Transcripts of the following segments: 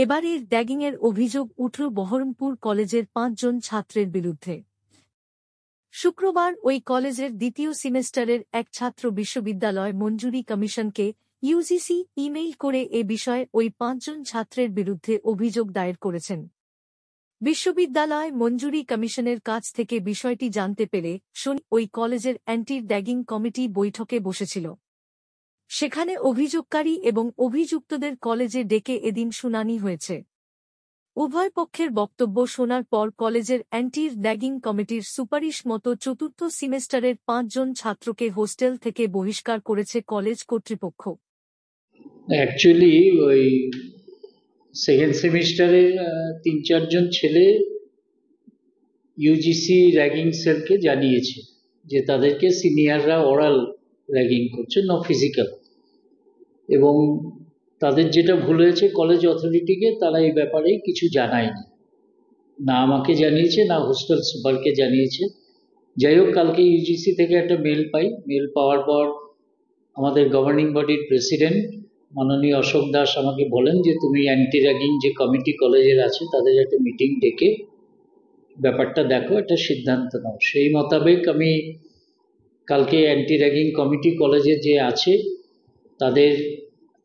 এবারের র্যাগিংয়ের অভিযোগ উঠল বহরমপুর কলেজের ৫ জন ছাত্রের বিরুদ্ধে। শুক্রবার ওই কলেজের দ্বিতীয় সেমেস্টারের এক ছাত্র বিশ্ববিদ্যালয় মঞ্জুরি কমিশনকে ইউজিসি ইমেইল করে এ বিষয়ে ওই ৫ জন ছাত্রের বিরুদ্ধে অভিযোগ দায়ের করেছেন। বিশ্ববিদ্যালয় মঞ্জুরি কমিশনের কাছ থেকে বিষয়টি জানতে পেরে ওই কলেজের অ্যান্টি র্যাগিং কমিটি বৈঠকে বসেছিল। সেখানে অভিযোগকারী এবং অভিযুক্তদের কলেজে ডেকে এদিন শুনানি হয়েছে। উভয় পক্ষের বক্তব্য শোনার পর কলেজের অ্যান্টি র্যাগিং কমিটির সুপারিশ মতো চতুর্থ সেমেস্টারের ৫ জন ছাত্রকে হোস্টেল থেকে বহিষ্কার করেছে কলেজ কর্তৃপক্ষ। অ্যাকচুয়ালি ওই সেকেন্ড সেমিস্টারের ৩-৪ জন ছেলে ইউজিসি র্যাগিং সেলকে জানিয়েছে যে তাদেরকে সিনিয়ররা ওরাল র্যাগিং করছে, ন ফিজিক্যাল, এবং তাদের যেটা ভুল হয়েছে কলেজ অথরিটিকে তারা এই ব্যাপারে কিছু জানায়নি, না আমাকে জানিয়েছে না হোস্টেল সুপারকে জানিয়েছে। যাই হোক, কালকে ইউজিসি থেকে একটা মেল পাই। মেল পাওয়ার পর আমাদের গভর্নিং বডির প্রেসিডেন্ট মাননীয় অশোক দাস আমাকে বলেন যে তুমি অ্যান্টি র্যাগিং যে কমিটি কলেজের আছে তাদের একটা মিটিং ডেকে ব্যাপারটা দেখো, একটা সিদ্ধান্ত নাও। সেই মোতাবেক আমি কালকে অ্যান্টি র্যাগিং কমিটি কলেজে যে আছে তাদের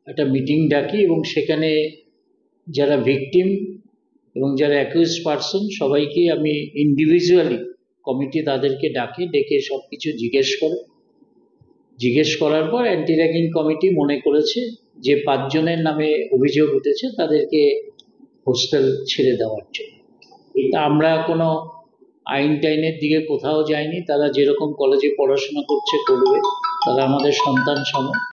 একটা মিটিং ডাকি এবং সেখানে যারা ভিকটিম এবং যারা অ্যাকিউজড পারসন সবাইকে আমি ইন্ডিভিজুয়ালি কমিটি তাদেরকে ডেকে সব কিছু জিজ্ঞেস করার পর অ্যান্টি র্যাগিং কমিটি মনে করেছে যে ৫ জনের নামে অভিযোগ উঠেছে তাদেরকে হোস্টেল ছেড়ে দেওয়ার জন্য। তা আমরা কোনো আইন টাইনের দিকে কোথাও যাইনি, তারা যেরকম কলেজে পড়াশোনা করবে, তারা আমাদের সন্তান সম।